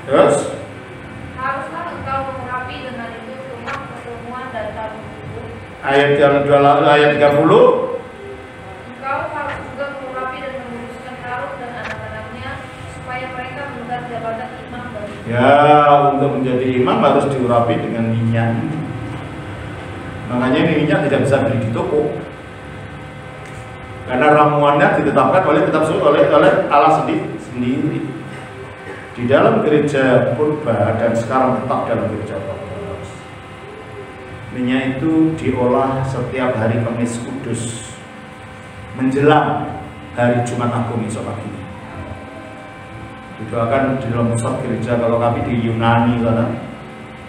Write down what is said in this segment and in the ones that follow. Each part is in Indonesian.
Terus haruslah engkau mengurapi dengan itu rumah pertemuan dan tabung itu. ayat 30. Engkau harus juga mengurapi dan menguruskan Harun dan anak-anaknya supaya mereka memegang jabatan imam bagi. Ya, untuk menjadi imam harus diurapi dengan minyak. Makanya ini minyak tidak bisa beli di toko. Karena ramuannya ditetapkan oleh kitab suci oleh Allah sendiri. Di dalam gereja purba dan sekarang tetap dalam gereja ortodoks, minyak itu diolah setiap hari Kamis Kudus menjelang hari Jumat Agung esok pagi. Didoakan di dalam pusat gereja. Kalau kami di Yunani sana,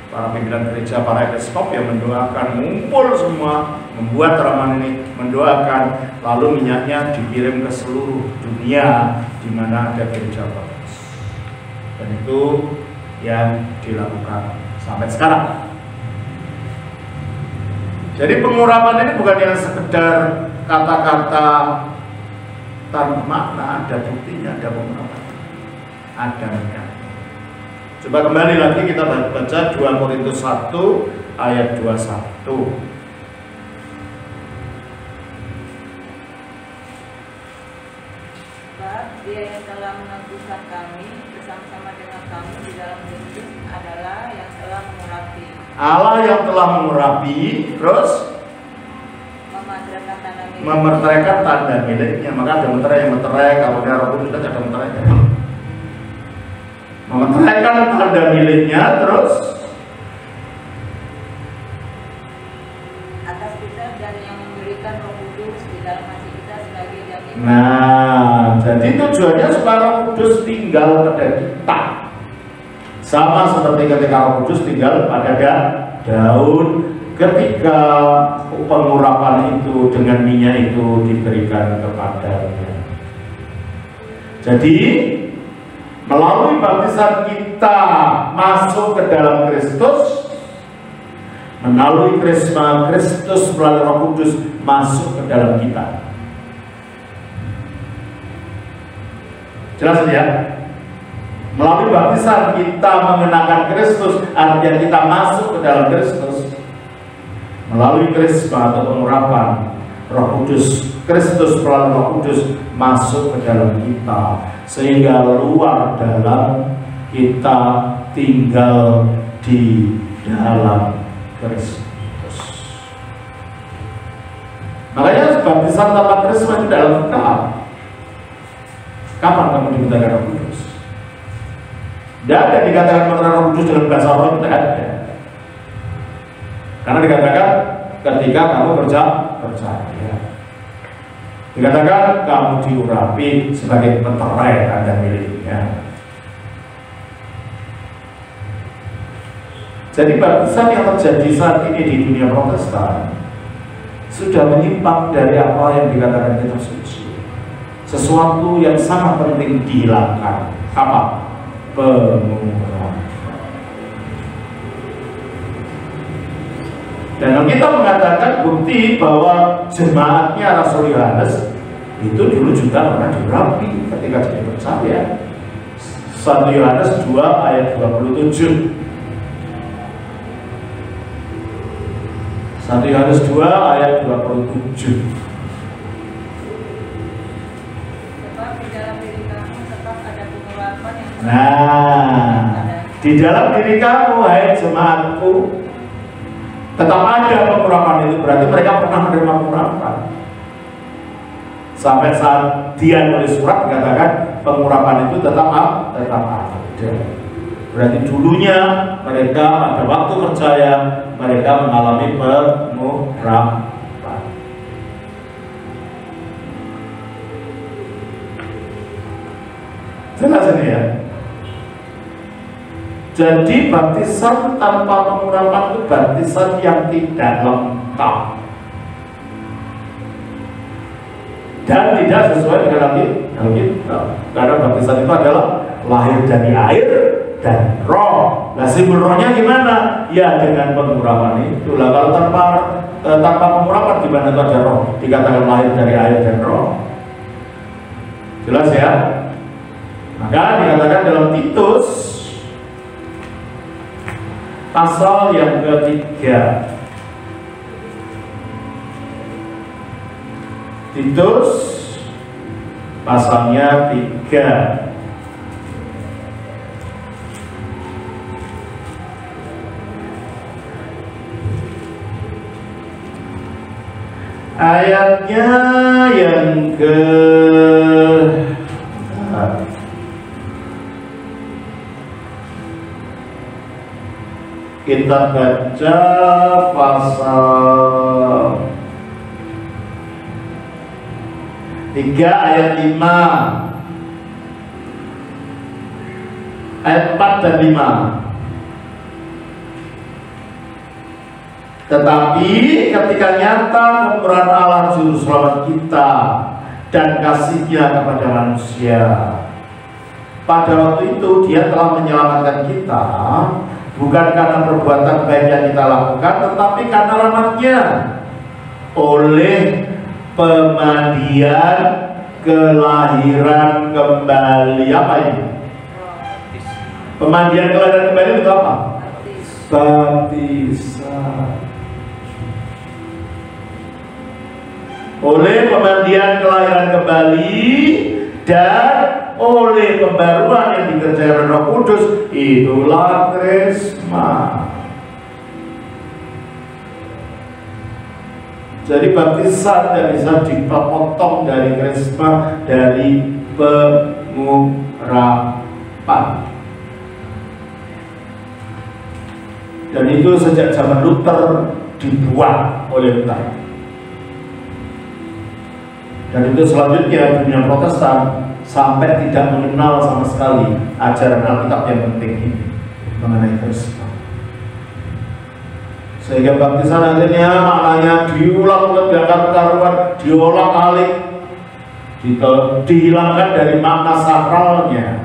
para pimpinan gereja, para episkop yang mendoakan, ngumpul semua membuat ramuan ini, mendoakan, lalu minyaknya dikirim ke seluruh dunia di mana ada gereja ortodoks. Dan itu yang dilakukan sampai sekarang. Jadi pengurapan ini bukan yang sekedar kata-kata tanpa makna, ada buktinya, ada pengurapan, ada minyak. Coba kembali lagi kita baca 2 Korintus 1 ayat 21. Dia yang telah meneguhkan kami bersama-sama dengan kami di dalam Kristus adalah yang telah mengurapi. Allah yang telah mengurapi, terus memeteraikan tanda miliknya. Maka ada meterai yang meterai, kalau dia Roh Kudus ada meterai. Memeteraikan tanda miliknya, terus atas kita dan yang memberikan Roh Kudus di dalam hati kita sebagai jaminan. nah, jadi tujuannya supaya Roh Kudus tinggal pada kita. Sama seperti ketika Roh Kudus tinggal pada Daud, ketika pengurapan itu dengan minyak itu diberikan kepadanya. Jadi melalui baptisan kita masuk ke dalam Kristus, melalui krisma Kristus melalui Roh Kudus masuk ke dalam kita. Jelas ya? Melalui baptisan kita mengenakan Kristus, artinya kita masuk ke dalam Kristus. Melalui krisma atau pengurapan Roh Kudus, Kristus melalui Roh Kudus masuk ke dalam kita, sehingga luar dalam kita tinggal di dalam Kristus. Makanya baptisan tanpa krisma itu dalam kita. Kapan kamu dimintakan Roh Kudus? Tidak ada dikatakan mengenai Roh Kudus dalam bahasa roh, tidak ada. Karena dikatakan ketika kamu percaya. Dikatakan kamu diurapi sebagai meterai tanda miliknya. Jadi baptisan yang terjadi saat ini di dunia Protestan sudah menyimpang dari apa yang dikatakan kitab suci. Sesuatu yang sangat penting dihilangkan. Apa? Pengurapan. Dan kita mengatakan bukti bahwa jemaatnya Rasul Yohanes itu dulu juga pernah diurapi ketika jadi percaya. 1 Yohanes 2 ayat 27. 1 Yohanes 2 ayat 27. Nah, di dalam diri kamu, hai jemaatku, tetap ada pengurapan itu. Berarti mereka pernah menerima pengurapan. Sampai saat dia nulis surat dikatakan pengurapan itu tetap ada. Berarti dulunya mereka pada waktu percaya mereka mengalami pengurapan. Jelas ini ya. Jadi baptisan tanpa pengurapan itu baptisan yang tidak lengkap dan tidak sesuai dengan Alkitab. Karena baptisan itu adalah lahir dari air dan roh. Nah, simbol rohnya gimana? Ya dengan pengurapan itu. Lah kalau tanpa pengurapan gimana itu ada roh? Dikatakan lahir dari air dan roh. Jelas ya? Maka dikatakan dalam Titus pasal yang ketiga. Titus pasalnya 3. Ayatnya yang ke kita baca pasal 3 ayat 5, ayat 4 dan 5. Tetapi ketika nyata kemurahan Allah juru selamat kita dan kasih-Nya kepada manusia, pada waktu itu Dia telah menyelamatkan kita bukan karena perbuatan baik yang kita lakukan, tetapi karena rahmat-Nya oleh pemandian kelahiran kembali. Apa ini? Pemandian kelahiran kembali itu apa? Baptisan. Oleh pemandian kelahiran kembali dan oleh pembaruan yang dikerjakan Roh Kudus, itulah krisma. Jadi baptisan tidak bisa dipotong dari krisma, dari pengurapan. Dan itu sejak zaman Luther dibuat oleh Luther. Dan itu selanjutnya dunia Protestan sampai tidak mengenal sama sekali ajaran Alkitab yang penting ini mengenai krisma. Sehingga baptisan akhirnya maknanya diulang karuan, diolah-alik, dihilangkan dari makna sakralnya.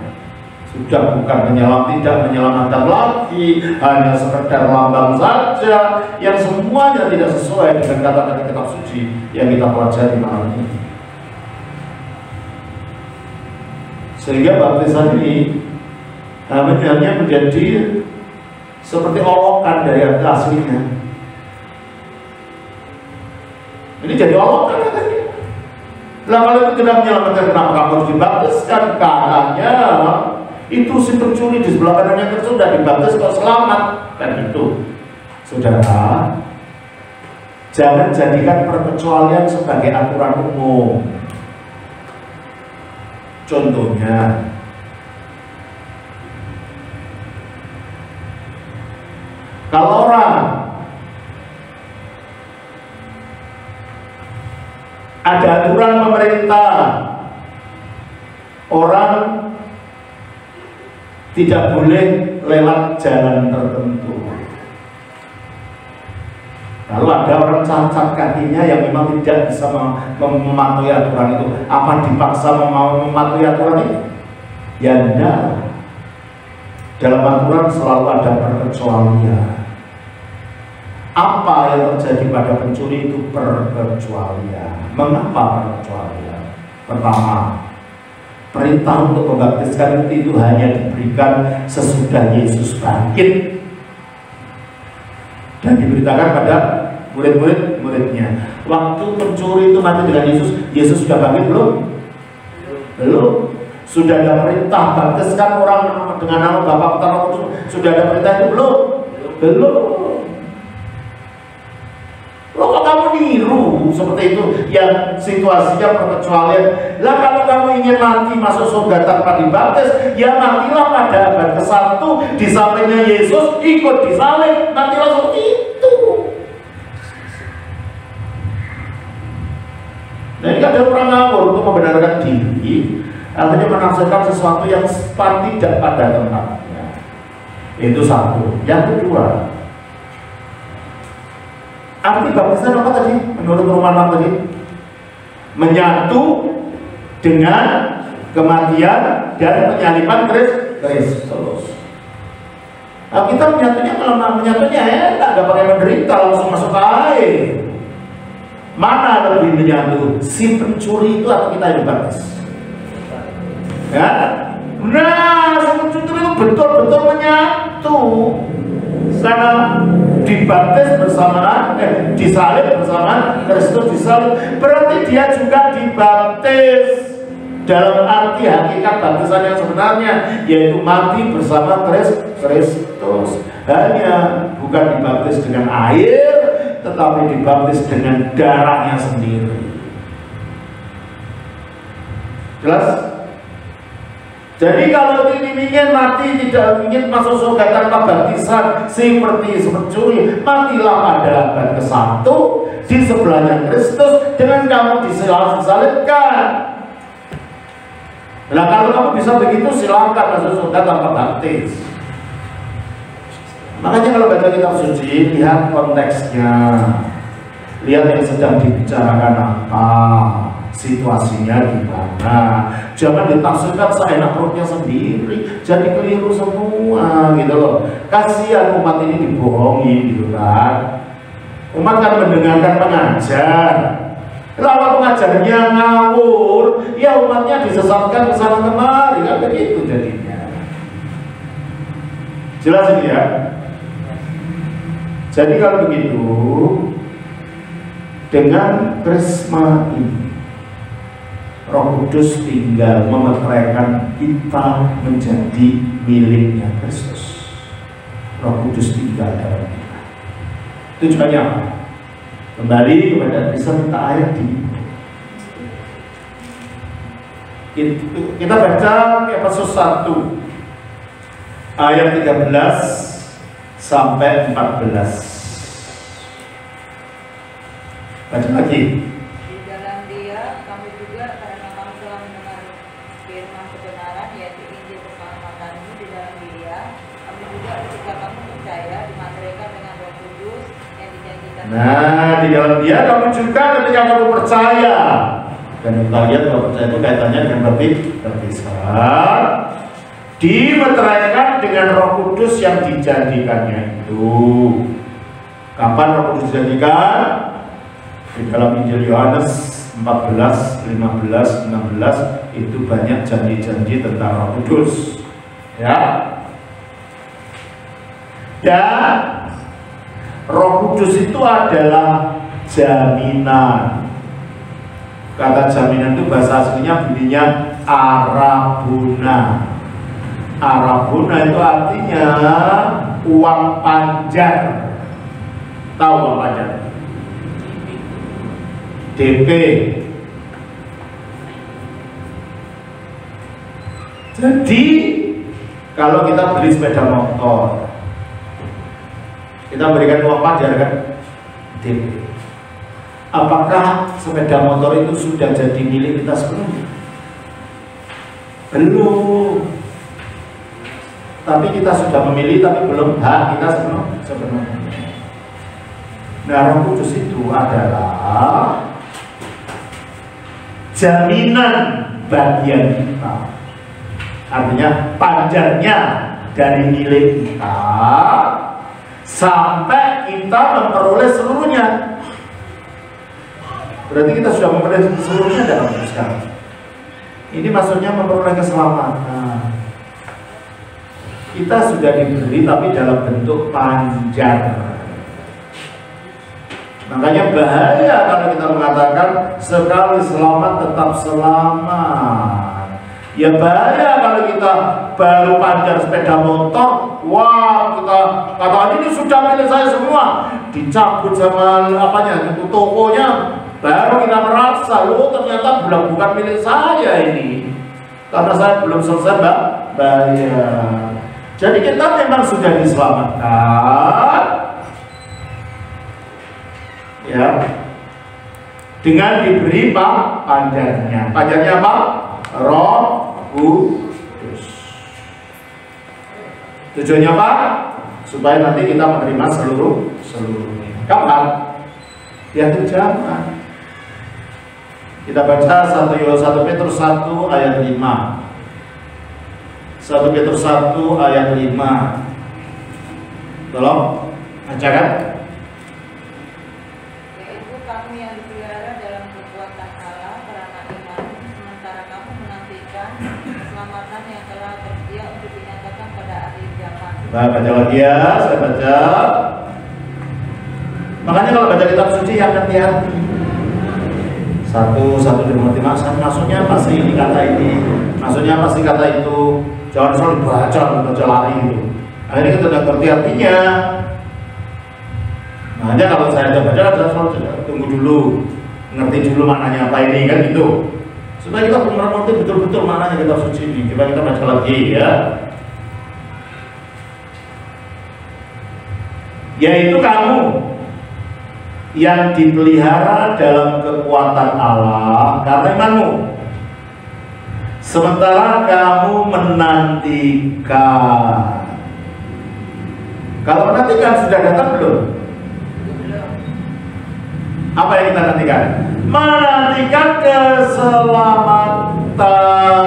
Sudah bukan tidak menyelamatkan lagi, hanya sekedar lambang saja yang semuanya tidak sesuai dengan kata-kata kitab suci yang kita pelajari malam ini. Sehingga baptisan ini hanya menjadi seperti olokan dari arti aslinya. Ini jadi olokan katanya. Lah kalau itu tidak menyelamatkan, kenapa kamu harus dibaptiskan? Katanya itu si pencuri di sebelah kanannya itu sudah dibaptis kok selamat. Kan itu. Saudara, jangan jadikan perkecualian sebagai aturan umum. Contohnya, kalau orang ada aturan pemerintah, orang tidak boleh lewat jalan tertentu. Lalu ada orang cacat kakinya yang memang tidak bisa mematuhi aturan itu. Apa dipaksa mematuhi aturan itu? Ya enggak. Dalam aturan selalu ada perkecualian. Apa yang terjadi pada pencuri itu perkecualian. Mengapa perkecualian? Pertama, perintah untuk membaptiskan itu hanya diberikan sesudah Yesus bangkit dan diberitakan pada murid-muridnya. Waktu pencuri itu mati dengan Yesus, Yesus sudah bangkit belum? Belum. Sudah ada perintah baptiskan orang dengan nama Bapa, Putra, Roh Kudus. Sudah ada perintah itu belum? Belum. Loh kok kamu niru seperti itu yang situasinya perkecualian? Lah kalau kamu ingin mati masuk surga tanpa dibaptis, ya matilah pada abad ke-1 di sampingnya Yesus, ikut disalib, matilah seperti itu. Nah ini ada orang ngawur untuk membenarkan diri, artinya menafsirkan sesuatu yang tidak pada tempatnya. Itu satu. Yang kedua, arti baptisan apa tadi? Menurut Romawi tadi, menyatu dengan kematian dan penyaliban Kristus. Nah, kita menyatunya enak, gak pakai menderita, langsung masuk ke air. Mana lebih menyatu? Si pencuri itu atau kita yang dibaptis? Ya? Nah, si pencuri itu betul-betul menyatu. sana dibaptis bersama, disalib bersama Kristus disalib, berarti dia juga dibaptis dalam arti hakikat baptisan yang sebenarnya, yaitu mati bersama Kristus. Hanya bukan dibaptis dengan air, tetapi dibaptis dengan darahnya sendiri. Jelas? Jadi kalau ingin mati, tidak ingin masuk surga tanpa baptisan seperti pencuri, matilah pada abad ke-1 di sebelahnya Kristus dengan kamu disalibkan. Nah kalau kamu bisa begitu, silakan masuk surga tanpa baptis. Makanya kalau baca kitab suci, lihat konteksnya, lihat yang sedang dibicarakan apa, situasinya gimana. Jangan ditafsirkan seenak perutnya sendiri, jadi keliru semua gitu loh. Kasihan umat ini dibohongi gitu kan. Umat kan mendengarkan pengajar, kalau pengajarnya ngawur, ya umatnya disesatkan ke sana kemari, kan begitu jadinya. Jelas ini ya. Jadi kalau begitu, dengan krisma ini Roh Kudus tinggal memeteraikan kita menjadi miliknya Kristus. Roh Kudus tinggal dalam kita. Tujuannya apa? Kembali kepada peserta ayat ini. Kita baca Efesus 1 ayat 13 sampai 14. Baca lagi. Di dalam Dia kami juga, karena kami telah mendengar firman kebenaran, yaitu Injil keselamatanmu, di dalam Dia kami juga ketika kami percaya dimateraikan dengan Roh Kudus yang dijanjikan. Nah, di dalam Dia kamu juga ketika kamu percaya. Dan kita lihat kalau percaya itu kaitannya dengan baptisan, dimeteraikan dengan Roh Kudus yang dijadikannya itu. Kapan Roh Kudus dijadikan? Di dalam Injil Yohanes 14, 15, 16 itu banyak janji-janji tentang Roh Kudus. Ya. Dan Roh Kudus itu adalah jaminan. Kata jaminan itu bahasa aslinya bunyinya arabuna. Arabuna itu artinya uang panjar. Tahu uang panjar? DP. Jadi kalau kita beli sepeda motor, kita berikan uang panjar kan? DP. Apakah sepeda motor itu sudah jadi milik kita sepenuhnya? Belum. Tapi kita sudah memilih, tapi belum hak kita sepenuhnya. Nah, Roh Kudus itu adalah jaminan bagian kita, artinya panjarnya dari milik kita sampai kita memperoleh seluruhnya. Berarti kita sudah memperoleh seluruhnya dalam hidup sekarang. Ini maksudnya memperoleh keselamatan. Kita sudah diberi tapi dalam bentuk panjar. Makanya bahaya kalau kita mengatakan sekali selamat tetap selamat. Ya bahaya kalau kita baru panjar sepeda motor, wah kita katakan ini sudah milik saya semua, dicabut sama apanya itu tokonya, baru kita merasa loh ternyata bukan milik saya ini, karena saya belum selesai bayar. Jadi kita memang sudah diselamatkan. Ya, dengan diberi panjarnya. Panjarnya apa? Roh Kudus. Tujuannya apa? Supaya nanti kita menerima seluruhnya. Kapan? Di akhir zaman. Kita baca 1 Petrus 1 ayat 5. 1 Petrus 1 ayat 5. Tolong bacakan. Kami yang dipelihara dalam kekuatan Allah karena iman, sementara kamu menantikan keselamatan yang telah tersedia untuk dinyatakan pada akhir zaman. Nah, baca lagi ya, saya baca. Makanya kalau baca kitab suci yang hati-hati. Satu dimengerti maksudnya pasti ini kata ini, maksudnya pasti kata itu. Jangan selalu baca lari gitu. Akhirnya kita tidak ngerti artinya. Makanya kalau saya baca, saya selalu tunggu dulu, ngerti dulu maknanya apa ini kan gitu. Supaya kita mengerti betul-betul maknanya kitab suci ini. Coba kita baca lagi ya. Yaitu kamu yang dipelihara dalam kekuatan Allah karena imanmu, sementara kamu menantikan. Kalau menantikan sudah datang belum? Apa yang kita nantikan? Menantikan keselamatan.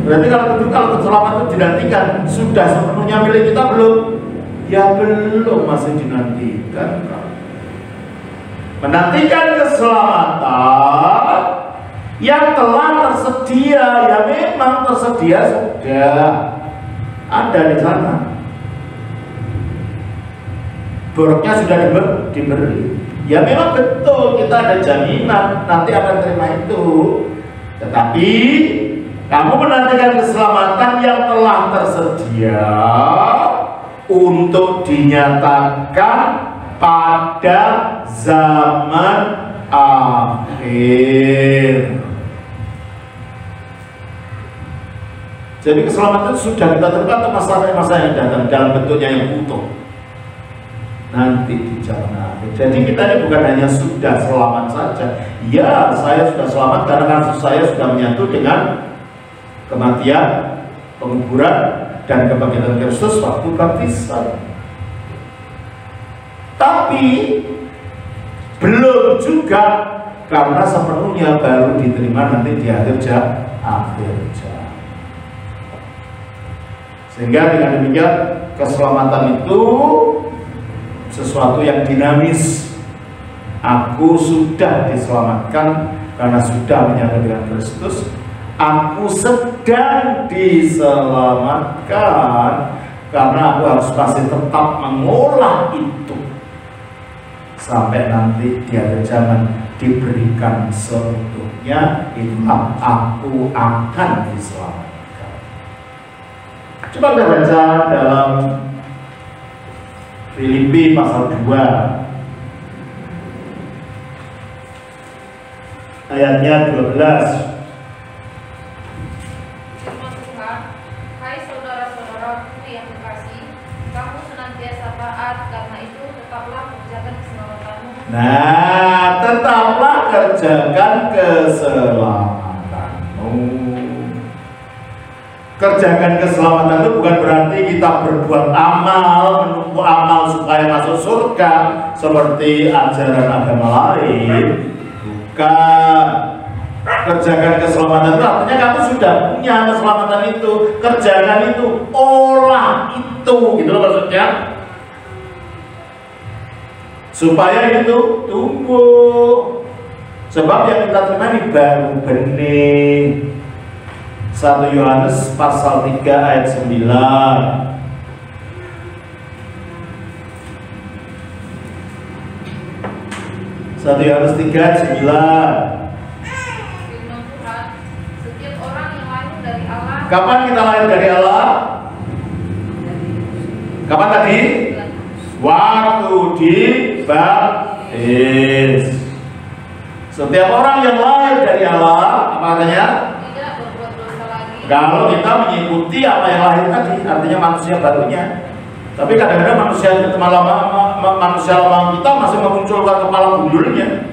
Berarti kalau keselamatan itu dinantikan, sudah sepenuhnya milik kita belum? Ya belum, masih dinantikan. Menantikan keselamatan yang telah tersedia, ya memang tersedia sudah ada di sana. Boroknya sudah diberi. Ya memang betul kita ada jaminan nanti akan terima itu. Tetapi kamu menantikan keselamatan yang telah tersedia untuk dinyatakan pada zaman akhir. Jadi keselamatan sudah kita terima untuk masa yang datang dalam bentuknya yang utuh. Nanti di zaman akhir. Jadi kita ini bukan hanya sudah selamat saja. Ya, saya sudah selamat karena saya sudah menyatu dengan kematian, penguburan, dan kebangkitan Kristus waktu baptisan. Tapi belum juga, karena sepenuhnya baru diterima nanti di akhir zaman. Sehingga dengan demikian keselamatan itu sesuatu yang dinamis. Aku sudah diselamatkan karena sudah menyatu dengan Kristus. Aku sedang diselamatkan karena aku harus pasti tetap mengolah itu sampai nanti di akhir zaman diberikan seutuhnya. Itulah aku akan diselamatkan. Coba kita baca dalam Filipi pasal 2 ayatnya 12. Nah, tetaplah kerjakan keselamatanmu. Kerjakan keselamatan itu bukan berarti kita berbuat amal, menumpuk amal supaya masuk surga seperti ajaran agama lain. Bukan. Kerjakan keselamatan itu artinya kamu sudah punya keselamatan itu. Kerjakan itu, olah itu, gitu loh maksudnya. Supaya itu tumbuh. Sebab yang kita terima ini baru benih. 1 Yohanes pasal 3 ayat 9. 1 Yohanes 3 ayat 9. Firman Tuhan, setiap orang yang lahir dari Allah. Kapan kita lahir dari Allah? Kapan tadi? Waktu dibaptis. Setiap orang yang lahir dari Allah, apa katanya? Tidak berbuat dosa lagi. Kalau kita mengikuti apa yang lahir tadi, artinya manusia barunya. Tapi kadang-kadang manusia lama kita masih memunculkan kepala gundulnya,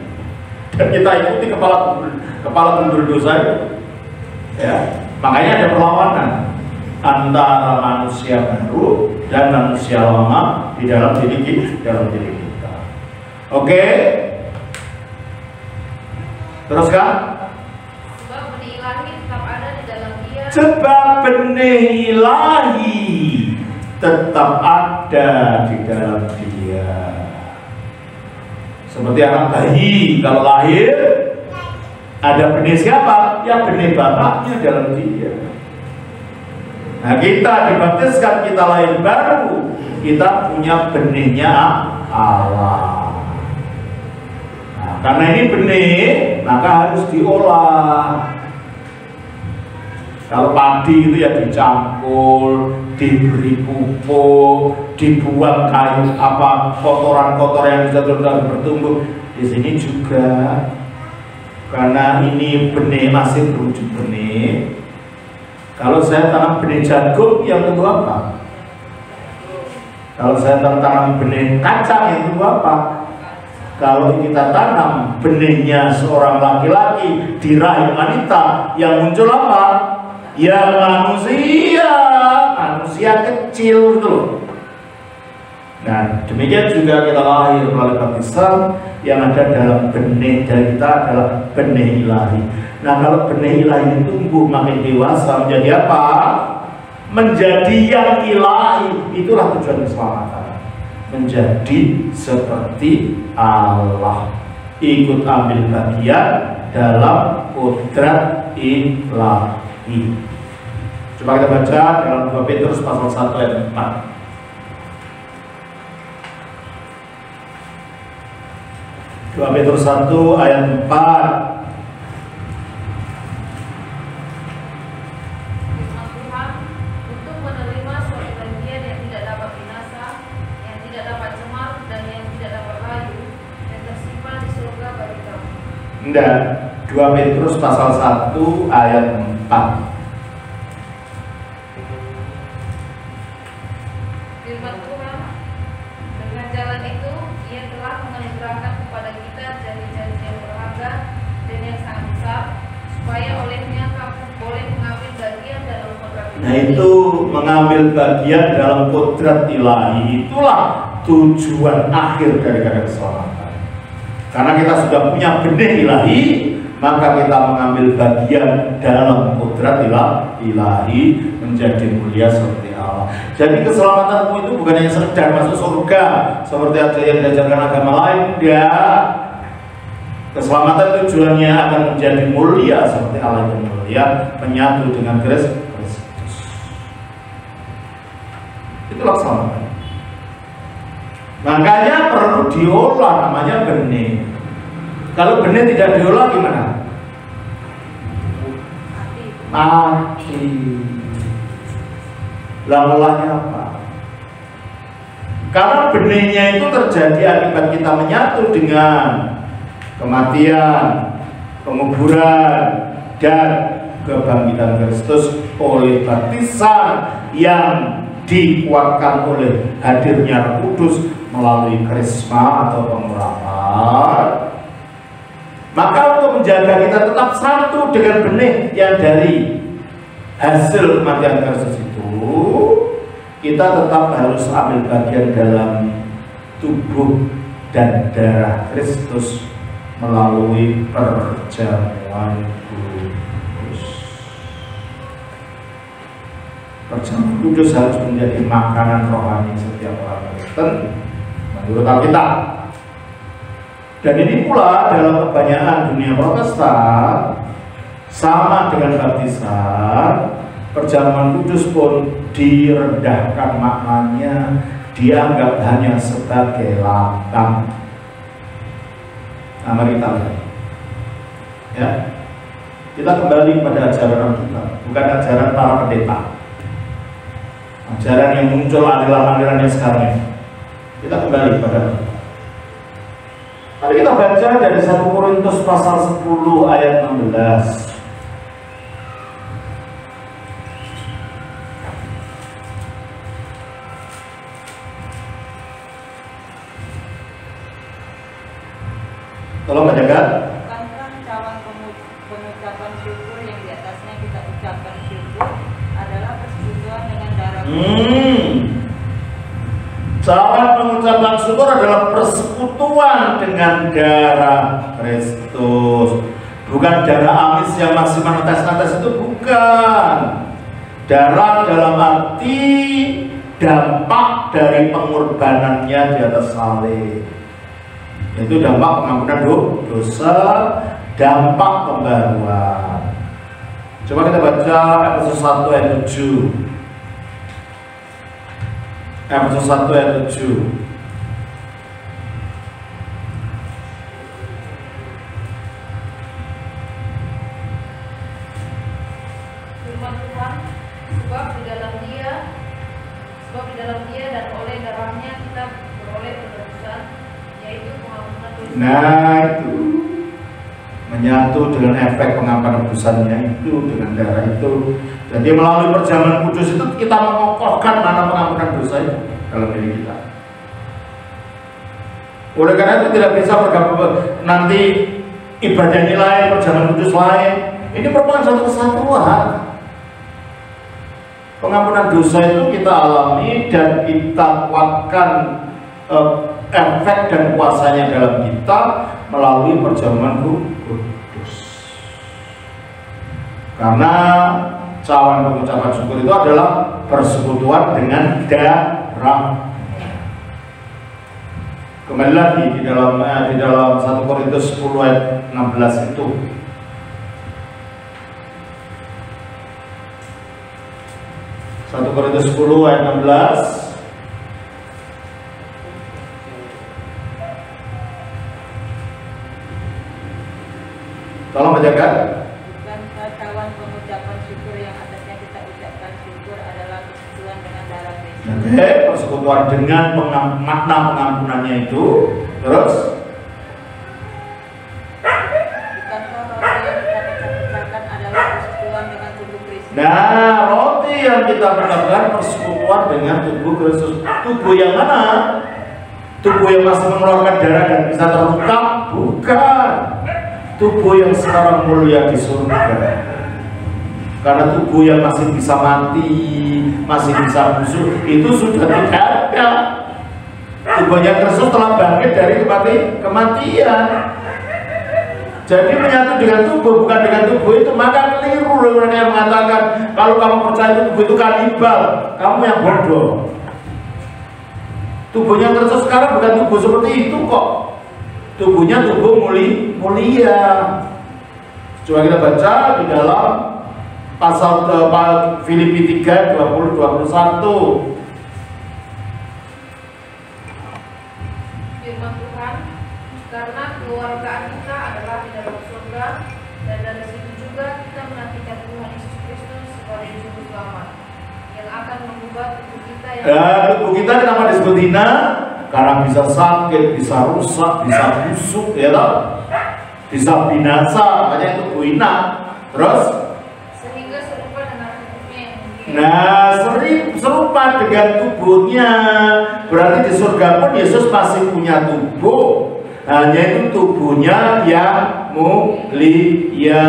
dan kita ikuti kepala gundul dosa itu. Ya, makanya ada perlawanan antara manusia baru dan manusia lama di dalam diri kita. Oke? Teruskan. Sebab benih ilahi tetap ada di dalam dia. Sebab benih ilahi tetap ada di dalam dia. Seperti anak bayi kalau lahir, ada benih siapa? Ya benih bapaknya dalam dia. Nah, kita dibaptiskan, kita lahir baru, kita punya benihnya Allah. Nah, karena ini benih, maka harus diolah. Kalau padi itu ya dicampur, diberi pupuk, dibuat kayu apa kotoran-kotoran yang sudah bertumbuh. Di sini juga, karena ini benih masih berwujud benih. Kalau saya tanam benih jagung, yang tumbuh apa? Kalau saya tanam benih kacang, yang tumbuh apa? Kalau kita tanam benihnya seorang laki-laki di rahim wanita, yang muncul apa? Ya manusia kecil gitu loh. Nah, demikian juga kita lahir melalui baptisan, yang ada dalam benih dari kita adalah benih ilahi. Nah, kalau benih ilahi tumbuh makin dewasa menjadi apa? Menjadi yang ilahi. Itulah tujuan keselamatan. Menjadi seperti Allah. Ikut ambil bagian dalam kodrat ilahi. Coba kita baca dalam 2 Petrus pasal 1 ayat 4. 2 Petrus 1 ayat 4. Firman Tuhan untuk menerima suatu bagian yang tidak dapat binasa, yang tidak dapat cemar, dan yang tidak dapat layu, yang tersimpan di surga bagi kamu. Enggak, 2 Petrus pasal 1 ayat 4. Firman Tuhan, dengan jalan itu Ia telah menganugerahkan kepada kita janji-janji yang berharga dan yang sangat besar, supaya olehnya kamu boleh mengambil bagian dalam kodrat ilahi. Nah, itu mengambil bagian dalam kodrat ilahi, itulah tujuan akhir dari keselamatan. Karena kita sudah punya benih ilahi, maka kita mengambil bagian dalam kodrat ilahi, menjadi mulia seperti Allah. Jadi keselamatanmu itu bukan hanya sekedar masuk surga seperti ada yang diajarkan agama lain. Enggak. Keselamatan tujuannya akan menjadi mulia seperti Allah yang mulia, menyatu dengan Kristus. Itulah keselamatan. Makanya perlu diolah, namanya benih. Kalau benih tidak diolah gimana? Mati. Olahnya apa? Karena benihnya itu terjadi akibat kita menyatu dengan kematian, penguburan, dan kebangkitan Kristus oleh baptisan yang dikuatkan oleh hadirnya Roh Kudus melalui karisma atau pengurapan. Maka untuk menjaga kita tetap satu dengan benih yang dari hasil kematian Kristus itu, kita tetap harus ambil bagian dalam tubuh dan darah Kristus melalui perjamuan kudus. Perjamuan kudus harus menjadi makanan rohani setiap orang Kristen menurut Alkitab. Dan ini pula dalam kebanyakan dunia Protestan, sama dengan baptisan, perjamuan kudus pun direndahkan maknanya, dianggap hanya sebagai lambang. Nah, mari kita lihat. Ya, kita kembali pada ajaran kita, bukan ajaran para pendeta. Ajaran yang muncul aliran-aliran yang sekarang ini. Kita kembali pada kita. Mari kita baca dari 1 Korintus pasal 10 ayat 16. Tolong bacakan. Bukankah cawan pengucapan syukur yang di atasnya kita ucapkan syukur adalah persekutuan dengan darah Cawan pengucapan syukur adalah persekutuan dengan darah Kristus. Bukan darah amis yang masih menetes-netes, itu bukan. Darah dalam arti dampak dari pengorbanannya di atas salib. Itu dampak pengampunan dosa, dampak pembaruan. Coba kita baca Efesus 1 ayat 7. Efesus 1 ayat 7. Firman Tuhan, sebab di dalam Dia dan oleh darahnya kita beroleh penebusan, yaitu pengampunan dosa. Nah, itu menyatu dengan efek pengampunan dosanya itu dengan darah itu. Jadi melalui perjamuan kudus itu kita mengokohkan mana pengampunan dosa itu dalam diri kita. Oleh karena itu tidak bisa bergabung nanti ibadahnya lain, perjamuan kudus lain. Ini merupakan satu kesatuan. Pengampunan dosa itu kita alami dan kita kuatkan efek dan kuasanya dalam kita melalui perjamuan kudus. Karena cawan pengucapan syukur itu adalah persekutuan dengan darah. Kembali lagi di dalam 1 Korintus 10 ayat 16 itu. 1 Korintus 10 ayat 16. Tolong bacakan. Bukankah cawan pengucapan syukur yang atasnya kita ucapkan syukur adalah persekutuan dengan darah Kristus? Oke, persekutuan dengan makna pengampunannya itu. Terus Bukankah roti yang kita pecah-pecahkan adalah persekutuan dengan tubuh Kristus? nah, roti yang kita pecahkan persekutuan dengan tubuh Kristus. Tubuh yang mana? Tubuh yang masih mengeluarkan darah dan bisa terluka? Bukan. Tubuh yang sekarang mulia di surga. Karena tubuh yang masih bisa mati, masih bisa busuk, itu sudah tidak ada. Tubuhnya Kristus telah bangkit dari kematian. Jadi menyatu dengan tubuh, bukan dengan tubuh itu. Maka keliru orang yang mengatakan kalau kamu percaya tubuh itu kanibal, kamu yang bodoh. Tubuhnya Kristus sekarang bukan tubuh seperti itu kok. Tubuhnya tubuh mulia. Coba kita baca di dalam pasal Filipi 3 20-21. Firman Tuhan, karena keluargaan kita adalah di dalam surga, dan dari situ juga kita menantikan Tuhan Yesus Kristus sebagai juru selamat yang akan mengubah tubuh kita yang Tubuh kita kenapa disebut hina? Karena bisa sakit, bisa rusak, bisa busuk, ya toh? Bisa binasa, makanya itu tubuh hina. Terus? sehingga serupa dengan tubuhnya yang mulia. Nah, serupa dengan tubuhnya. Berarti di surga pun Yesus masih punya tubuh. Hanya itu tubuhnya yang mulia,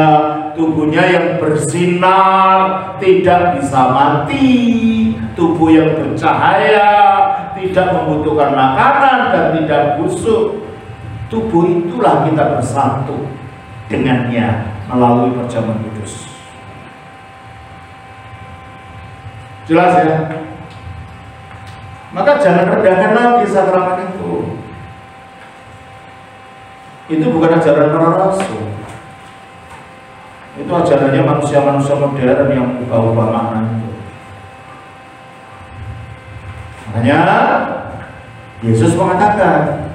tubuhnya yang bersinar, tidak bisa mati, tubuh yang bercahaya, tidak membutuhkan makanan dan tidak busuk. Tubuh itulah kita bersatu dengannya melalui perjamuan kudus. Jelas ya? Maka jangan rendahkan lagi sakramen itu. Itu bukan ajaran para rasul. Itu ajarannya manusia-manusia modern yang ubah-ubah makna itu. Makanya Yesus mengatakan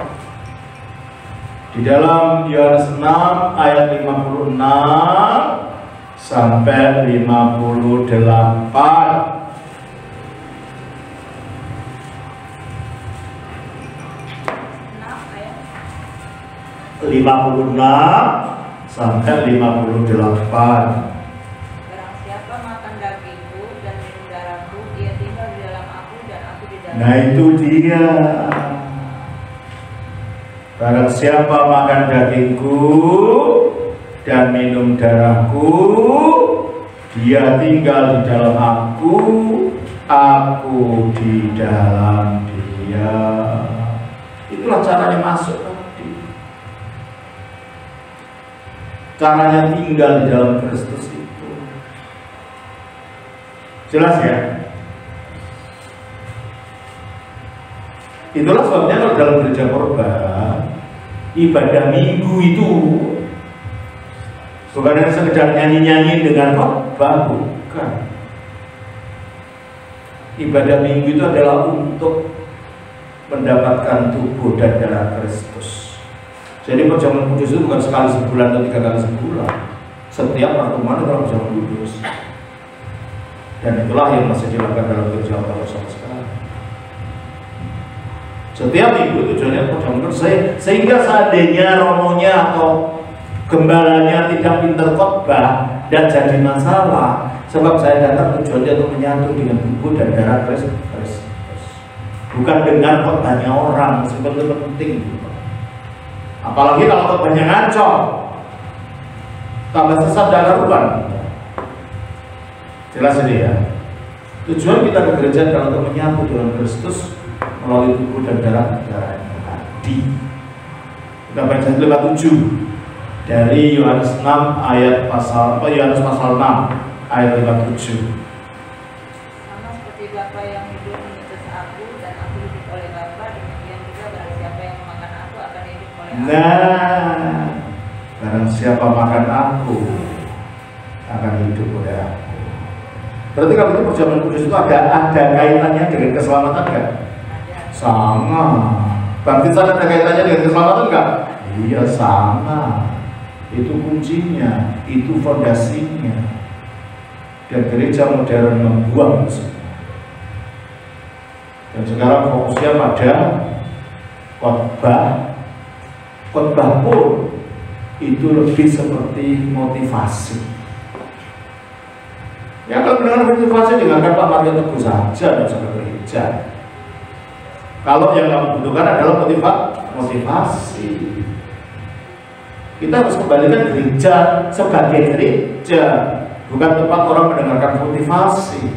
di dalam Yohanes 6 ayat 56 sampai 58. 56 sampai 58. Barang siapa makan dagingku dan minum darahku, dia tinggal di dalam aku dan aku di dalam. Nah itu dia. Barang siapa makan dagingku dan minum darahku, dia tinggal di dalam aku di dalam dia. Itulah caranya masuk tadi. Caranya tinggal di dalam Kristus itu. Jelas ya? Itulah sebabnya kalau dalam gereja korban, ibadah minggu itu bukan hanya sekedar nyanyi-nyanyi dengan khotbah, bukan. ibadah minggu itu adalah untuk mendapatkan tubuh dan darah Kristus. Jadi perjamuan kudus itu bukan sekali sebulan atau 3 kali sebulan. Setiap pertemuan adalah perjamuan kudus. Dan itulah yang masih dilakukan dalam gereja ortodoks sampai sekarang. Setiap minggu tujuannya perjamuan kudus, sehingga seandainya romonya atau gembalanya tidak pintar khotbah, tidak jadi masalah. Sebab saya datang tujuannya untuk menyatu dengan tubuh dan darah Kristus. Bukan dengan khotbahnya orang, sebetulnya penting. Apalagi kalau khotbahnya ngaco, tambah sesat dan karuan. Jelas ini ya. Tujuan kita ke gereja adalah untuk menyatu dengan Kristus melalui tubuh dan darahnya tadi. Kita baca lewat 7 dari Yohanes 6 ayat pasal Yohanes pasal 6 ayat 57. Sama seperti Bapa yang hidup mengutus aku dan aku hidup oleh Bapa, demikian juga barang siapa yang memakan aku akan hidup oleh aku. Nah, barang siapa makan aku akan hidup oleh aku. Berarti kalau itu perjamuan kudus itu ada kaitannya dengan keselamatan kan? Sama. Baptisan ada kaitannya dengan keselamatan enggak? Iya sama. Itu kuncinya, itu fondasinya. Dan gereja modern membuang semua. Dan sekarang fokusnya pada khotbah. Khotbah pun itu lebih seperti motivasi. Ya kalau mendengar motivasi dengarkan Pak Mario Teguh saja dan sampai gereja. Kalau yang kamu butuhkan adalah motivasi. Kita harus kembalikan gereja sebagai gereja, bukan tempat orang mendengarkan motivasi.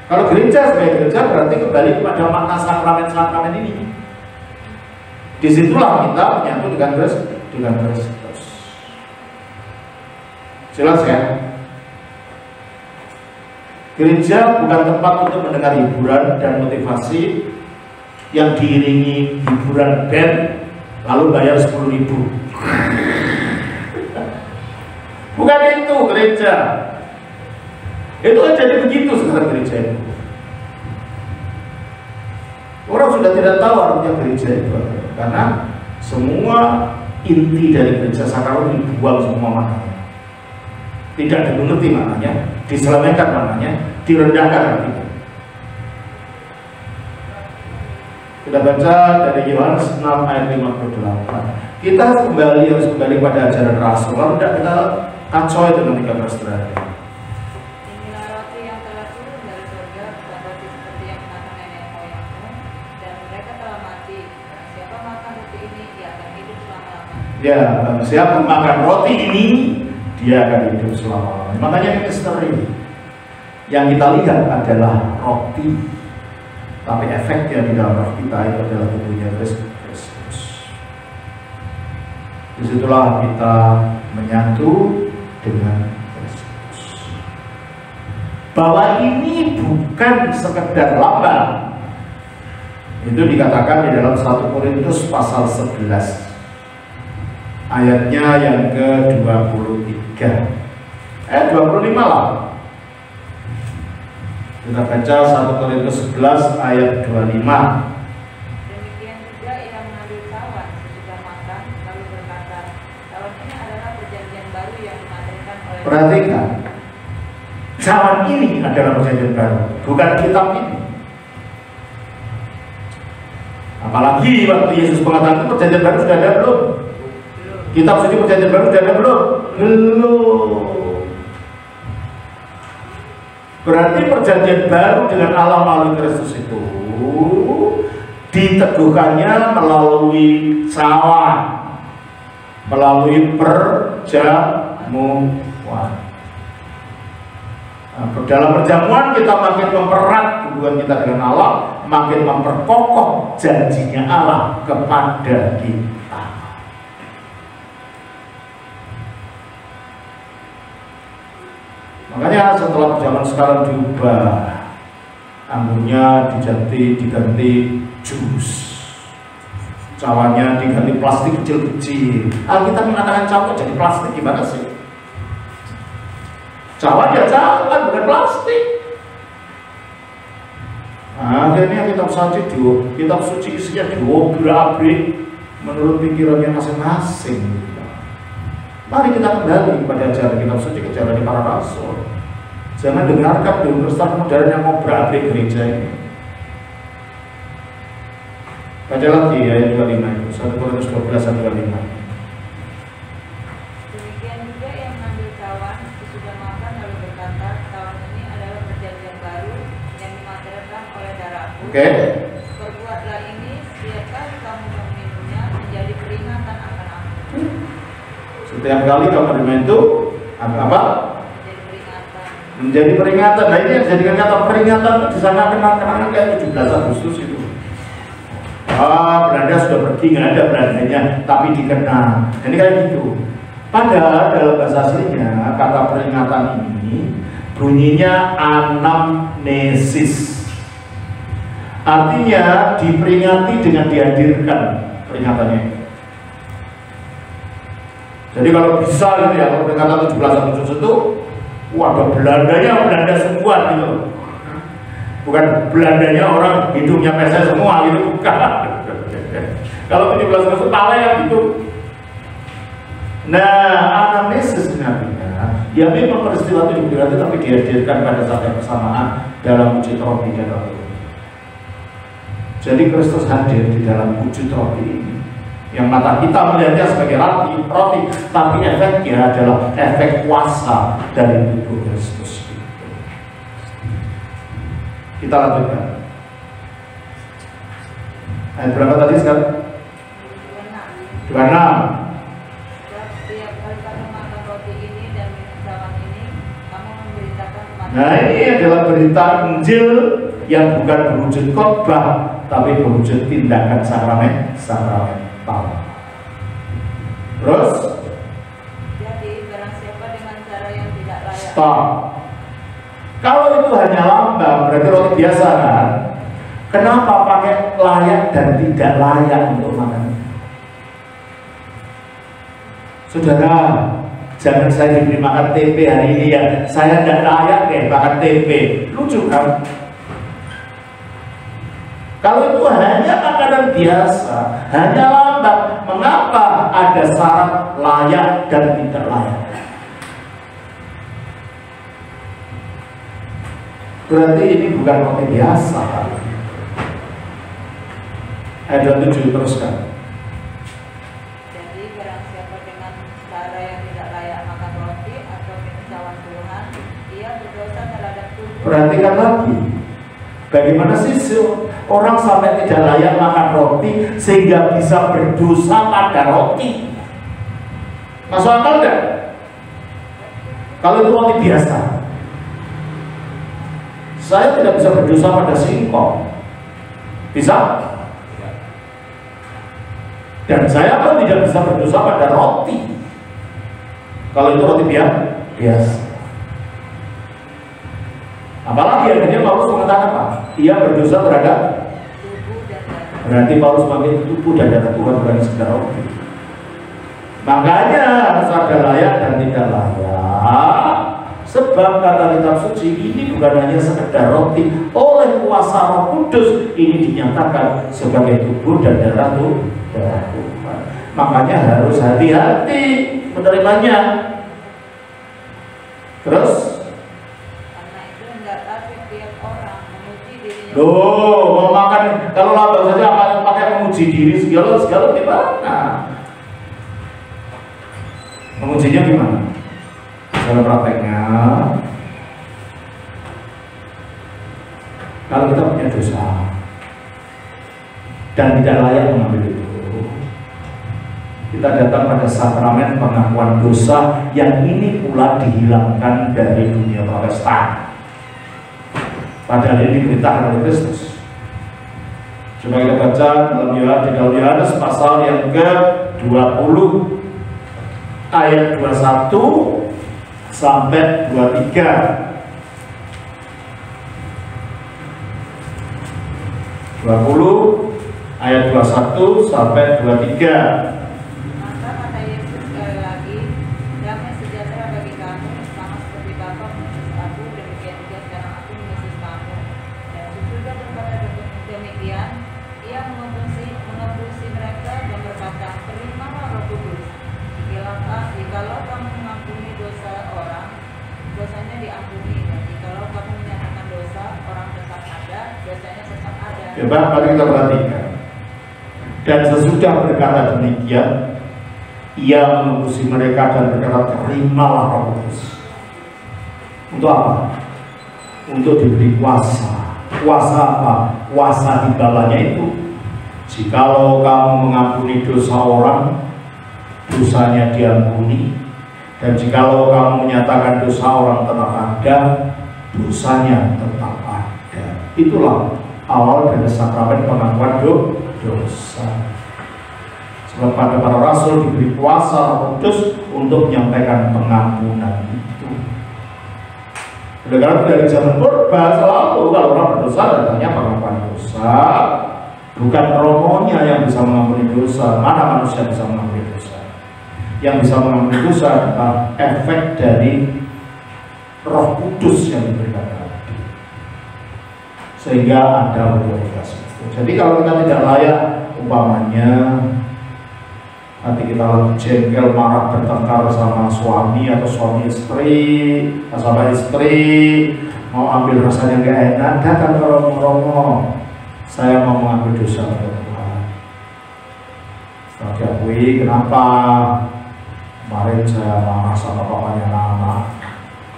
Kalau gereja sebagai gereja berarti kembali kepada makna sakramen-sakramen ini. Disitulah kita menyatu dengan Kristus. Jelas ya? Gereja bukan tempat untuk mendengar hiburan dan motivasi yang diiringi hiburan band lalu bayar 10.000. Bukan itu gereja. Itu kan jadi begitu sekarang gereja itu. Orang sudah tidak tahu artinya gereja itu karena semua inti dari gereja sakramen dibuang semua maknanya. Tidak dimengerti maknanya, diselewengkan maknanya, direndahkan artinya. Kita baca dari Yohanes 6 ayat 58. Kita harus kembali pada ajaran Rasul. Lalu tidak kita kacau dengan 13 derajat. Inilah roti yang telah turun dari surga, bukan roti seperti yang dimakan nenek moyangmu, dan mereka telah mati. Barang siapa makan roti ini, dia akan hidup selama-lamanya. Ya, barang siapa makan roti ini, dia akan hidup selama-lamanya. Makanya misteri yang kita lihat adalah roti, tapi efeknya di dalam roh kita itu adalah tubuhnya Kristus. Disitulah kita menyatu dengan Kristus. Bahwa ini bukan sekedar lambang. Itu dikatakan di dalam 1 Korintus pasal 11 ayatnya yang ke-23. Ayat 25 lah. Kita baca 1 Korintus 11 ayat 25. Demikian juga ia mengambil cawan sesudah makan, lalu berkata, cawan ini adalah perjanjian baru yang dimateraikan oleh. Perhatikan, cawan ini adalah perjanjian baru, bukan kitab ini. Apalagi waktu Yesus mengatakan perjanjian baru sudah ada belum? Kitab suci perjanjian baru sudah ada belum? Belum. Berarti perjanjian baru dengan Allah melalui Kristus itu diteguhkannya melalui cawan, melalui perjamuan. Nah, dalam perjamuan kita makin mempererat hubungan kita dengan Allah, makin memperkokoh janjinya Allah kepada kita. Makanya setelah perjamuan sekarang diubah, anggurnya diganti jus, cawannya diganti plastik kecil-kecil. Kita mengatakan cawan jadi plastik, gimana sih? Cawan ya cawan, bukan plastik. Nah, akhirnya kitab suci isinya diobrak-abrik menurut pikirannya masing-masing. Mari kita kembali kepada ajaran kitab suci, ajaran para rasul. Jangan dengarkan dulu Kristen modern yang mau berabrik gereja ini. Baca lagi ayat 25 itu, 1 Korintus 12 ayat 25. Demikian juga yang mengambil cawan sesudah makan lalu berkata, cawan ini adalah perjanjian baru yang dimateraikan oleh darahku. Oke. Perbuatlah ini setiap kali kamu meminumnya menjadi peringatan akan aku. Setiap kali kamu minum itu apa? Menjadi peringatan. Menjadi peringatan. Nah ini yang jadikan kata peringatan itu di sana kenang-kenangan kayak 17 Agustus itu. Belanda sudah pergi, nggak ada Belandanya, tapi dikenang. Ini kayak gitu. Padahal dalam bahasa aslinya kata peringatan ini bunyinya anamnesis. Artinya diperingati dengan dihadirkan peringatannya. Jadi kalau bisa gitu ya, kalau peringatan 17 Agustus itu, ada Belandanya, Belanda semua gitu. Bukan Belandanya orang hidungnya pesek semua gitu, bukan. Kalau 17 Agustus pala yang gitu. Nah, anamnesis artinya ya memang peristiwa itu diberkati tapi dihadirkan pada saat yang bersamaan dalam wujud roti dan roti. Jadi Kristus hadir di dalam wujud roti ini. Yang mata kita melihatnya sebagai roti, tapi efeknya adalah efek kuasa dari tubuh Kristus. Kita lanjutkan. Ayat berapa tadi sekarang? 26. Setiap kali kamu makan roti ini dan minum cawan ini, kamu memberitakan kematian. Nah ini adalah berita Injil yang bukan berwujud khotbah, tapi berwujud tindakan sakramental. Terus? Jadi barang siapa dengan cara yang tidak layak. Stop. Kalau itu hanya lambang, berarti roti biasa kan? Kenapa pakai layak dan tidak layak untuk makan? Saudara, jangan saya diberi makan tempe hari ini ya. Saya tidak layak deh makan tempe. Lucu kan? Kalau itu hanya makanan biasa, hanya lambang, mengapa ada syarat layak dan tidak layak? Berarti ini bukan roti biasa. Ayat 27 teruskan. Jadi barang siapa dengan cara yang tidak layak makan roti atau minum cawan Tuhan, ia berdosa terhadap tubuh. Perhatikan lagi. Bagaimana sih orang sampai tidak layak makan roti sehingga bisa berdosa pada roti? Masuk akal enggak? Kalau itu roti biasa, saya tidak bisa berdosa pada singkong. Bisa? Dan saya pun tidak bisa berdosa pada roti. Kalau itu roti biasa. Apalagi akhirnya Paulus mengatakan apa? Ia berdosa terhadap tubuh dan darah. berarti Paulus memakai tubuh dan darah Tuhan bukan sekedar roti. Makanya harus ada layak dan tidak layak. Sebab kata kitab suci ini bukan hanya sekedar roti, oleh kuasa Roh Kudus ini dinyatakan sebagai tubuh dan darah Tuhan. Makanya harus hati-hati menerimanya. Terus Karena itu hendaklah setiap orang memuji dirinya. loh, mau makan kalau lambang saja apa pakai memuji diri segala gimana? Memujinya gimana? Dalam prakteknya, kalau kita punya dosa dan tidak layak mengambil itu, kita datang pada sakramen pengakuan dosa yang ini pula dihilangkan dari dunia Protestan. Padahal ini diperintahkan oleh Kristus. Coba kita baca dalam Yohanes pasal yang ke-20 ayat 21 sampai 23. 20 ayat 21 sampai 23. Maka kata Yesus sekali lagi, damai sejahtera bagi kamu, sama seperti Bapa mengutus aku, demikian juga sekarang aku mengutus kamu. Dan sesudah berkata Ia mengebusi mereka dan berkata, terimalah Roh Kudus. Jikalau kamu mengampuni dosa orang, dosanya diampuni. Dan jikalau kamu menyatakan dosa orang tetap ada, dosanya tetap ada. Coba mari kita perhatikan. Dan sesudah berkata demikian, ia mengurusi mereka dan berkata, terimalah Roh Kudus. Untuk apa? Untuk diberi kuasa. Kuasa apa? Kuasa di bawahnya itu, jikalau kamu mengampuni dosa orang, dosanya diampuni. Dan jikalau kamu menyatakan dosa orang tetap ada, dosanya tetap ada. Itulah awal dari sakramen pengampunan dosa. Sebab pada para rasul diberi kuasa Roh Kudus untuk menyampaikan pengampunan itu. Oleh karena dari zaman purba selalu kalau orang berdosa datangnya pengampunan dosa, bukan romonya yang bisa mengampuni dosa. Mana manusia bisa mengampuni dosa? Yang bisa mengampuni dosa adalah efek dari Roh Kudus yang diberikan tadi, sehingga ada otoritas itu. Jadi kalau kita tidak layak, umpamanya nanti kita lagi jengkel, marah, bertengkar sama suami atau suami istri, sama istri mau ambil rasanya gak enak, datang ke romo-romo, saya mau mengambil dosa pada Tuhan. Setelah diakui, kenapa kemarin saya marah sama papanya anak,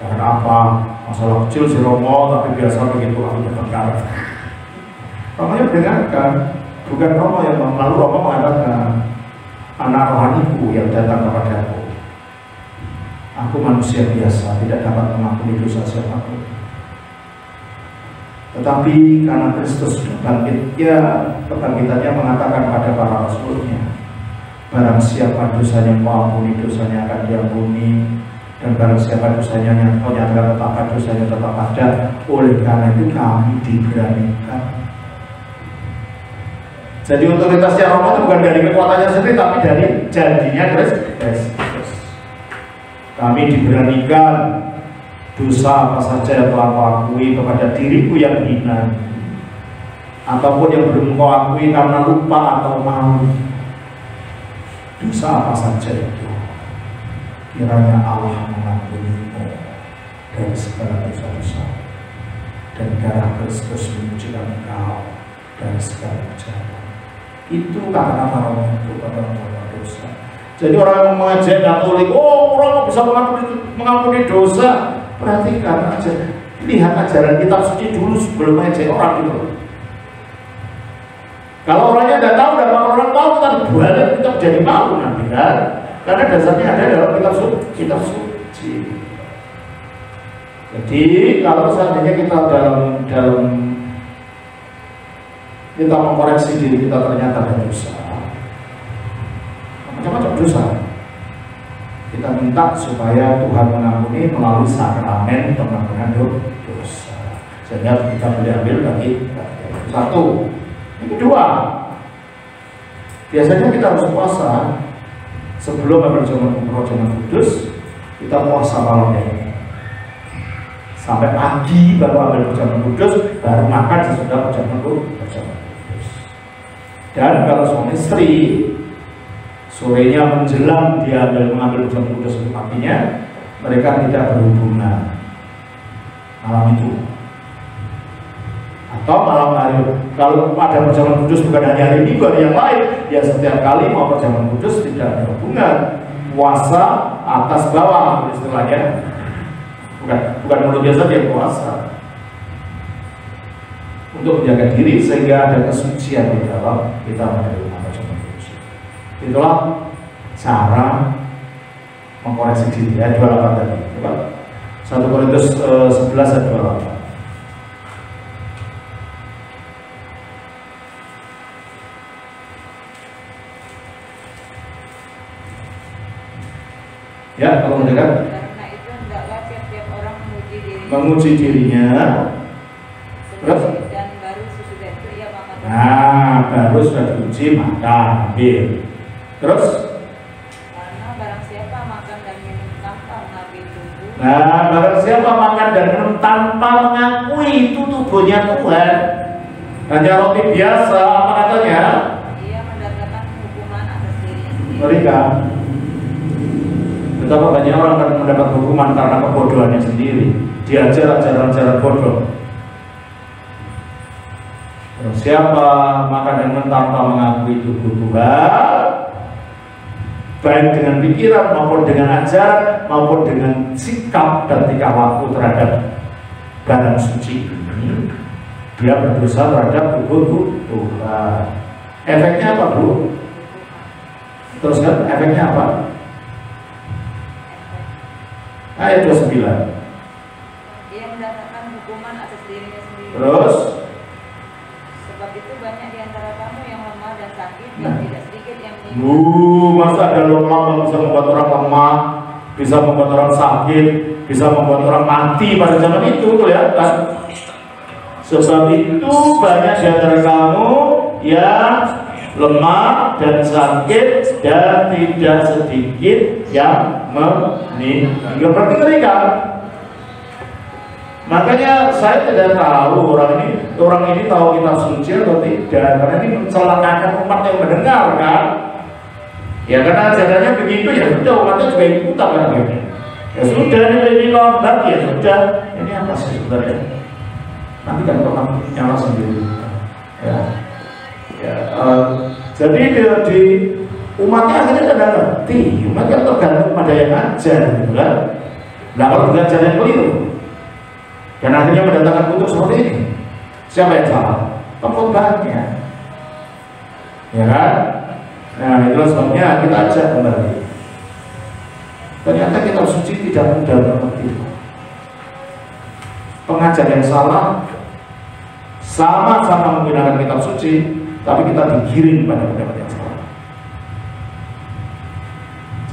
karena apa? Masalah kecil si romo, tapi biasa begitu aku bertengkar. Romonya mendengarkan, bukan romo yang lalu romo mengatakan, anak rohaniku yang datang kepadaku, aku manusia biasa, tidak dapat mengampuni dosa siapapun. Tetapi karena Kristus kebangkitannya mengatakan pada para rasulnya, barang siapa dosanya mau ampuni, dosanya akan diampuni. Dan barang siapa dosanya nyatakan tetap ada, dosanya tetap ada. Oleh karena itu kami diberanikan. Jadi otoritasnya Romo itu bukan dari kekuatannya sendiri, tapi dari janjinya Kristus. Kami diberanikan dosa apa saja yang telah kau akui kepada diriku yang hina, ataupun yang belum kau akui karena lupa atau malu. Dosa apa saja itu, kiranya Allah mengampunimu dari segala dosa-dosa, dan darah Kristus menyucikan engkau dari segala kejahatan. Itu kata-kata Romo itu pada orang dosa. Jadi orang yang mengajak Katolik, oh orang bisa mengampuni dosa, perhatikan aja, lihat ajaran kitab suci dulu sebelum mengajak orang itu. Kalau orangnya tidak tahu dan orang tahu kan balik kita jadi malu nanti kan, karena dasarnya ada dalam kitab suci. Jadi kalau seandainya kita dalam kita mengkoreksi diri kita ternyata ada dosa, macam-macam dosa, kita minta supaya Tuhan mengampuni melalui sakramen pengampunan dosa, sehingga kita boleh ambil lagi. Satu. Yang kedua, biasanya kita harus puasa sebelum ambil jamuan kudus, kita puasa malamnya sampai pagi baru ambil jamuan kudus, baru makan sesudah jamuan kudus. Dan kalau suami istri sorenya menjelang dia mengambil jamuan kudus untuk paginya, mereka tidak berhubungan malam itu. Atau malam hari, kalau ada perjamuan kudus bukan hanya hari Minggu, hari yang lain, ya setiap kali mau perjamuan kudus tidak ada hubungan. Puasa atas bawah istilahnya, bukan mulutnya saja yang puasa, untuk menjaga diri sehingga ada kesucian di dalam kita menerima perjamuan kudus. Itulah cara mengkoreksi diri. Ayat 28 tadi, coba 1 Korintus 11 ayat 28. Ya, kalau mendengar. Karena itu hendaklah tiap-tiap orang menguji dirinya. Terus? Dan baru sesudah itu ia makan. Nah, baru sudah diuji maka ambil. Terus? Karena barang siapa makan dan minum tanpa mengakui tubuh. Nah, barang siapa makan dan minum tanpa mengakui itu tubuhnya Tuhan. hanya roti biasa, apa katanya? Ia mendatangkan hukuman atas dirinya sendiri. Mereka betapa banyak orang akan mendapat hukuman karena kebodohannya sendiri, diajar ajaran-ajaran bodoh. Siapa makan dengan tanpa mengakui tubuh Tuhan, baik dengan pikiran maupun dengan ajaran maupun dengan sikap dan tingkah laku terhadap barang suci ini, dia berdosa terhadap tubuh Tuhan. Efeknya apa, Bu? Terus kan efeknya apa? Ayat 29. Ia mendatangkan hukuman atas dirinya sendiri. Terus Sebab itu banyak di antara kamu yang lemah dan sakit, dan tidak sedikit yang meninggal. masa ada lemah yang bisa membuat orang lemah, bisa membuat orang sakit, bisa membuat orang mati pada zaman itu, kelihatan. Sebab itu banyak di antara kamu yang lemah dan sakit, dan tidak sedikit yang meninggal. Berarti mereka. Makanya saya tidak tahu orang ini tahu kitab suci atau tidak, karena ini mencelakakan umat yang mendengar kan. Ya karena ajarannya begitu, ya sudah umatnya juga ikutan kan gitu. Ya sudah, ini lambat, ya sudah. Ini apa sih sebenarnya? Nanti kan kamu nyala sendiri. Jadi di umatnya akhirnya tidak ngerti. Umatnya tergantung pada yang ajar, gitu kan. Nah kalau dengan ajaran yang keliru, dan akhirnya mendatangkan kutuk seperti ini, siapa yang salah? Pengkhotbahnya, ya kan? Nah itulah sebabnya kita ajak kembali. Ternyata kitab suci tidak mudah mengerti. Pengajar yang salah sama-sama menggunakan kitab suci, tapi kita digiring pada pendapat yang salah.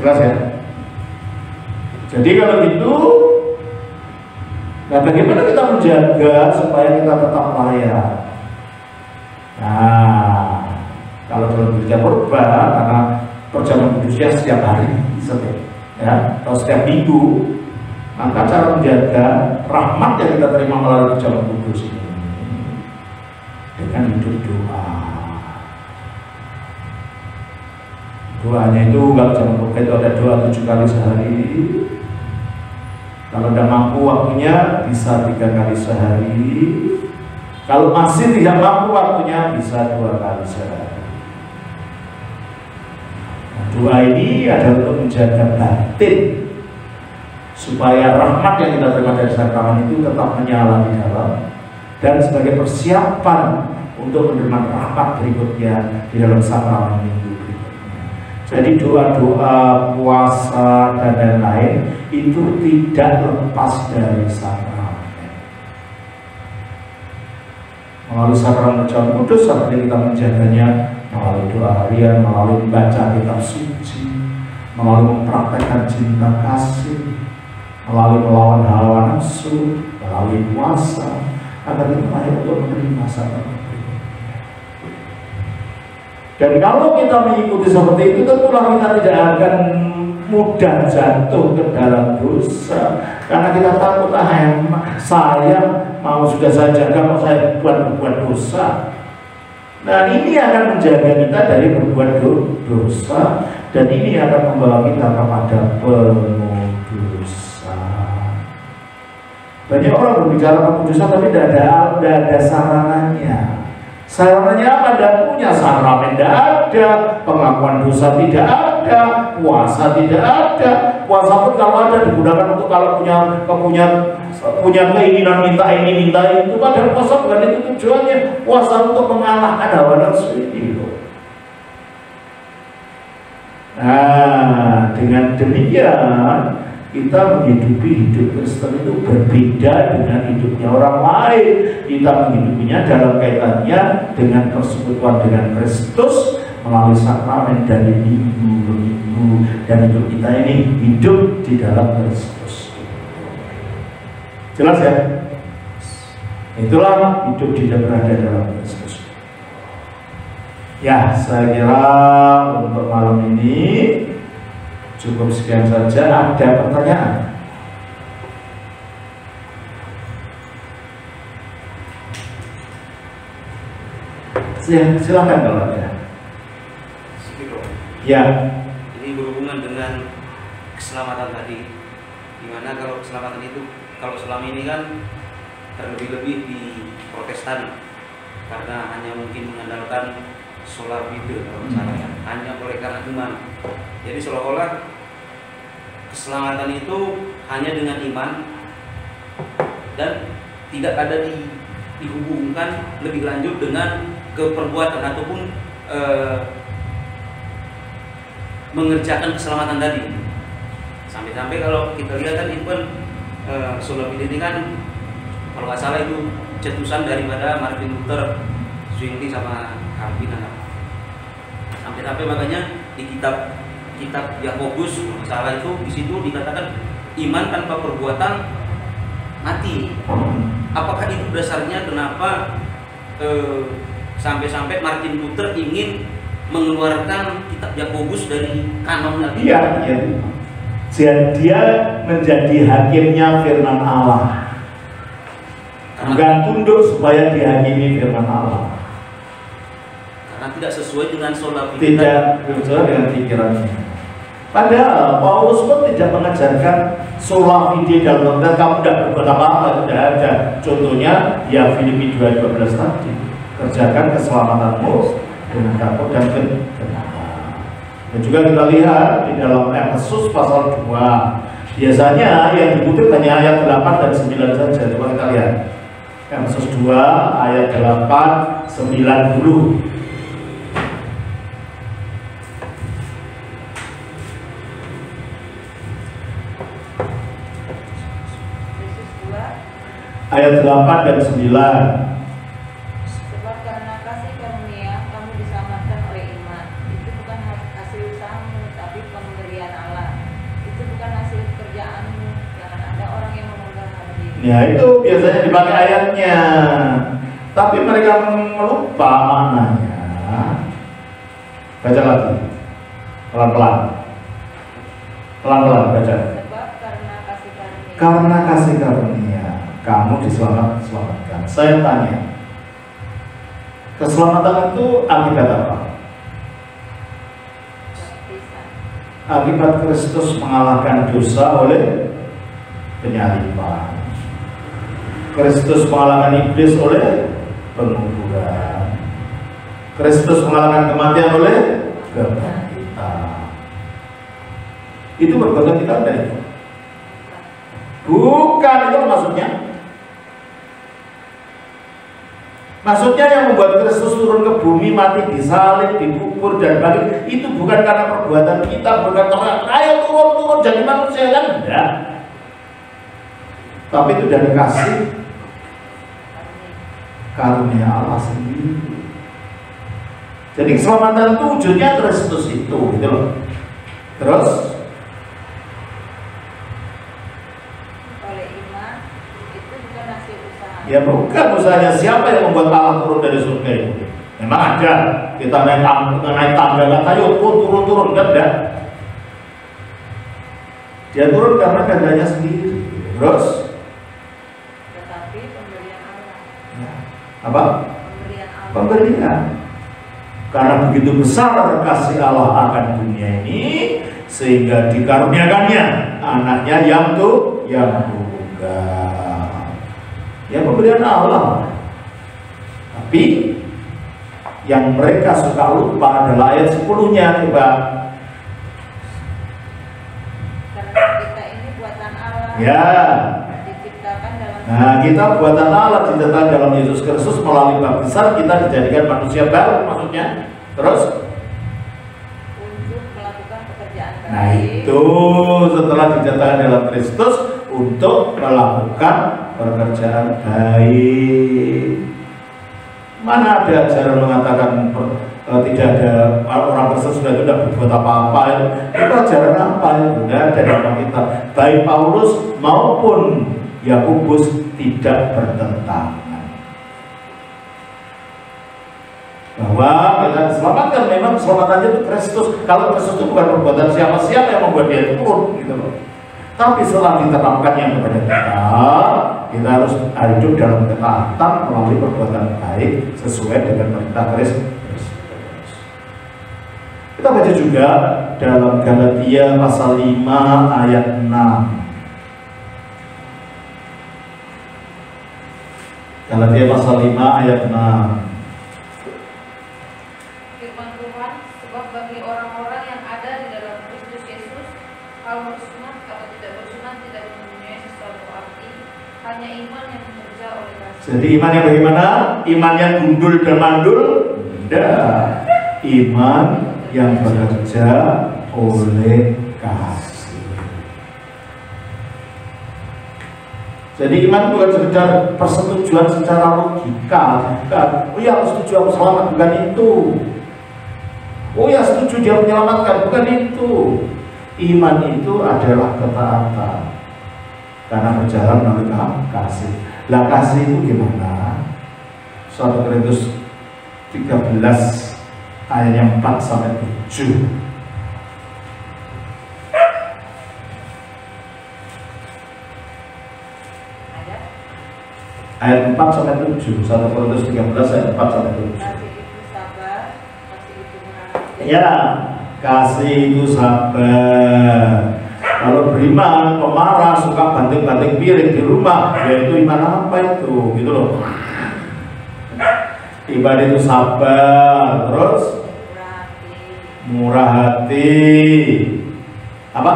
Jelas ya? Jadi kalau gitu, nah bagaimana kita menjaga supaya kita tetap layak? Nah, kalau dalam gereja purba, karena perjamuan kudusnya setiap hari, atau setiap minggu, maka cara menjaga rahmat yang kita terima melalui perjamuan kudus ini dengan hidup doa. Doanya itu kalau perjamuan kudus itu ada doa 7 kali sehari. Kalau tidak mampu waktunya bisa 3 kali sehari. Kalau masih tidak mampu waktunya bisa 2 kali sehari. Nah, doa ini adalah untuk menjaga batin supaya rahmat yang kita terima dari sakramen itu tetap menyala di dalam, dan sebagai persiapan untuk menerima rahmat berikutnya di dalam sakramen minggu berikutnya. Jadi doa-doa, puasa dan lain-lain itu tidak lepas dari sakramen. Melalui sakramen perjamuan kudus, seperti kita menjaganya melalui doa harian, melalui membaca kitab suci, melalui mempraktekkan cinta kasih, melalui melawan hawa nafsu, melalui puasa, agar kita layak untuk menerima sakramen. Dan kalau kita mengikuti seperti itu, tentulah kita tidak akan mudah jatuh ke dalam dosa, karena kita takut, saya mau sudah saya jaga, mau saya berbuat dosa. Nah ini akan menjaga kita dari berbuat dosa, dan ini akan membawa kita kepada pengudusan. Banyak orang berbicara pengudusan tapi tidak ada sarananya. Sarananya apa? Tidak punya sakramen, tidak ada. Pengakuan dosa tidak ada. Puasa tidak ada. Puasa pun kalau ada digunakan untuk kalau punya keinginan minta ini minta itu. Padahal puasa bukan itu tujuannya. Puasa untuk mengalahkan hawa nafsu ini. Nah, dengan demikian kita menghidupi hidup Kristen itu berbeda dengan hidupnya orang lain. Kita menghidupinya dalam kaitannya dengan persekutuan dengan Kristus melalui sakramen dari minggu ke minggu, dan hidup kita ini hidup di dalam Kristus. Jelas ya? Itulah hidup tidak berada dalam Kristus. Ya, saya kira untuk malam ini cukup sekian saja. Ada pertanyaan? Ya, silakan kalau ada. Ya. Ini berhubungan dengan keselamatan tadi. Dimana kalau keselamatan itu, kalau selama ini kan terlebih-lebih di Protestan, karena hanya mungkin mengandalkan solar video kalau salah ya, hanya oleh karena iman. Jadi seolah-olah keselamatan itu hanya dengan iman dan tidak ada dihubungkan lebih lanjut dengan keperbuatan ataupun mengerjakan keselamatan tadi. Sampai-sampai kalau kita lihat kan even solar video ini kan kalau nggak salah itu cetusan daripada Martin Luther, Zwingli sama Calvin. Sampai-sampai makanya di kitab Yakobus kalau nggak salah itu di situ dikatakan iman tanpa perbuatan mati. Apakah itu dasarnya kenapa sampai-sampai Martin Luther ingin mengeluarkan kitab Yakobus dari kanon Nabi? Iya. Dia menjadi hakimnya firman Allah. Bukan tunduk supaya dihakimi firman Allah. Karena tidak sesuai dengan sola fide. Tidak sesuai dengan pikirannya. Padahal Paulus pun tidak mengajarkan sola fide dalam konteks kamu tidak berbuat apa-apa, tidak ada. Contohnya ya Filipi 2:12 tadi. Kerjakan keselamatanmu dengan takut dan kenakan. Dan juga kita lihat di dalam Efesus pasal 2. Biasanya yang dikutip hanya ayat 8 dan 9 saja. Coba kita lihat. Efesus 2 ayat 8, 9 dulu. Ayat 8 dan 9. Sebab karena kasih karunia kamu diselamatkan oleh iman. Itu bukan hasil usahamu, tapi pemberian Allah. Itu bukan hasil pekerjaanmu. Jangan ada orang yang memegang hati. Ya itu biasanya dipakai ayatnya, tapi mereka lupa maknanya. Baca lagi, pelan-pelan, pelan-pelan baca. Sebab karena kasih karunia. Karena kasih karunia kamu diselamatkan. Saya tanya, keselamatan itu akibat apa? Baptisan. Akibat Kristus mengalahkan dosa oleh penyaliban. Kristus mengalahkan iblis oleh penguburan. Kristus mengalahkan kematian oleh kebangkitan. Itu perbuatan kita ada itu? Bukan, itu maksudnya. Maksudnya yang membuat Kristus turun ke bumi, mati, disalib, dikubur dan bangkit itu bukan karena perbuatan kita, bukan karena ayo turun jadi manusia, kan? Enggak. Tapi itu dari kasih karunia Allah sendiri. Jadi keselamatan itu wujudnya Kristus itu, gitu loh. Terus Oleh iman itu bukan hasil usaha. ya bukan usahanya siapa yang membuat Allah turun dari surga itu. Memang ada, kita naik tangga kan, ayo turun, kan enggak. Dia turun karena kehendaknya sendiri. Terus Tetapi pemberian Allah. ya, apa? Pemberian Allah. Pemberian. Karena begitu besar kasih Allah akan dunia ini, sehingga dikaruniakannya anaknya yang tunggal. Ya pemberian Allah. Tapi yang mereka suka lupa adalah ayat 10-nya. Coba. Karena kita ini buatan Allah. Ya. Diciptakan dalam. Nah, kita buatan Allah diciptakan dalam Yesus Kristus melalui baptisan kita dijadikan manusia baru, maksudnya. Terus Untuk melakukan pekerjaan baik. nah itu setelah dinyatakan dalam Kristus untuk melakukan pekerjaan baik. Mana ada ajaran mengatakan tidak ada orang Kristen sudah tidak berbuat apa-apa? Itu ajaran apa? Itu tidak ada dalam kita. Baik Paulus maupun Yakobus tidak bertentangan. Bahwa kita diselamatkan, memang keselamatannya itu Kristus. Kalau Kristus itu bukan perbuatan siapa-siapa yang membuat dia turun, gitu loh. Tapi setelah diterapkannya kepada kita, kita harus hidup dalam ketaatan melalui perbuatan baik sesuai dengan perintah Kristus. Kita baca juga dalam Galatia pasal 5 ayat 6. Galatia pasal 5 ayat 6. Firman Tuhan, sebab bagi orang-orang yang ada di dalam Kristus Yesus, hal bersunat atau tidak bersunat tidak mempunyai sesuatu arti, hanya iman yang bekerja oleh kasih. Jadi iman yang bagaimana? Iman yang gundul dan mandul? Tidak. Iman yang bekerja oleh kasih. Jadi iman bukan sekedar persetujuan secara logika, bukan. Oh ya, aku setuju aku selamat, bukan itu. Oh ya, setuju dia menyelamatkan, bukan itu. Iman itu adalah ketaatan karena berjalan melalui kasih. Lah kasih itu gimana? 1 Korintus 13 ayat 4 sampai 7. Ayat 4 sampai 7. 1 Korintus 13 ayat 4 sampai 7. Kasih itu sabar, kasih itu mengerti. Ya, kasih itu sabar. Kalau beriman, pemarah, suka banting-banting piring di rumah, yaitu iman apa itu? Gitu loh. Iman itu sabar, terus murah hati. Apa?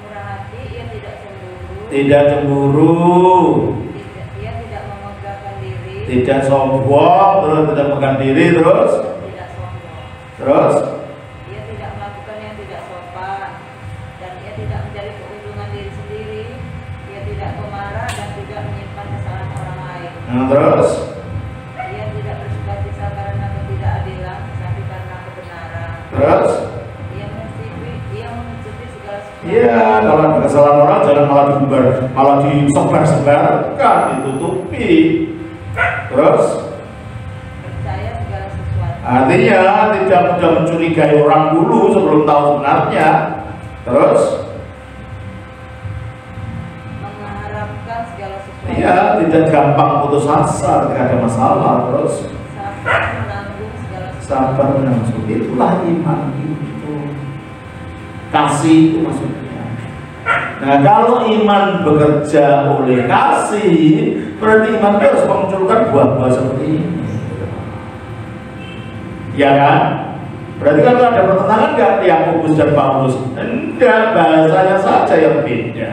Murah hati, ia tidak cemburu. Tidak cemburu. Ia tidak memegahkan diri. Tidak sombong, terus tidak memegang diri, terus Tidak sombong. terus Ia tidak melakukan yang tidak sopan, dan ia tidak mencari keuntungan diri sendiri. Ia tidak pemarah dan tidak menyimpan kesalahan orang lain. terus Ia tidak bersukacita karena ketidakadilan, tetapi karena kebenaran. terus. Ia menutupi segala sesuatu. Iya, kalau ada kesalahan orang jangan malah diumbar, malah disebar-sebarkan, ditutupi. Terus Percaya segala sesuatu. artinya tidak mudah mencurigai orang dulu sebelum tahu sebenarnya. Terus Mengharapkan segala sesuatu. iya, tidak gampang putus asa ketika ada masalah. Terus Sabar menanggung segala sesuatu. sabar menanggung. Itulah iman itu. Kasih itu maksudnya. Nah, kalau iman bekerja oleh kasih, berarti iman itu harus memunculkan buah-buah seperti ini. Ya kan? Berarti kalau ada pertentangan nggak Yakobus dan Paulus? Enggak, bahasanya saja yang beda.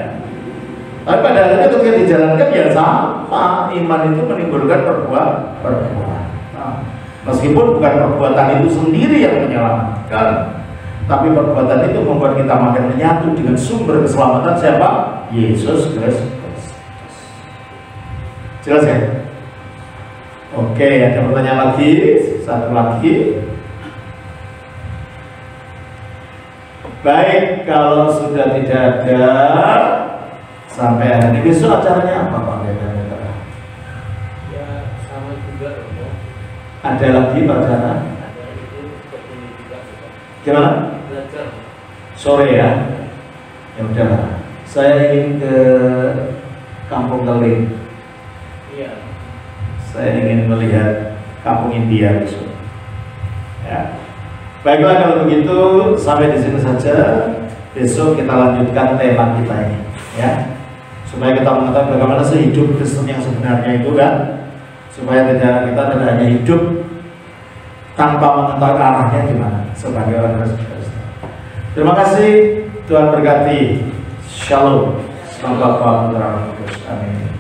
Tapi pada akhirnya ketika dijalankan ya sama. Iman itu menimbulkan perbuatan. Nah, meskipun bukan perbuatan itu sendiri yang menyelamatkan, tapi perbuatan itu membuat kita makin menyatu dengan sumber keselamatan siapa? Yesus Kristus. Jelas ya? Oke, ada pertanyaan lagi? Satu lagi. Baik, kalau sudah tidak ada sampai hari ini, besok acaranya apa Pak? Ya sama juga dong. Ada lagi Pak acara? Ada itu seperti ini juga. Gimana? Belajar. Sore ya? Ya udahlah. Saya ingin ke Kampung Keling. Iya. Saya ingin melihat Kampung India besok. Ya. Baiklah kalau begitu sampai di sini saja. Besok kita lanjutkan tema kita ini, ya. Supaya kita mengetahui bagaimana sih hidup Kristen yang sebenarnya itu kan. Supaya kita tidak hanya hidup tanpa mengetahui arahnya gimana sebagai orang Kristen. Terima kasih, Tuhan berkati. Shalom. Semoga Tuhan berkati. Amin.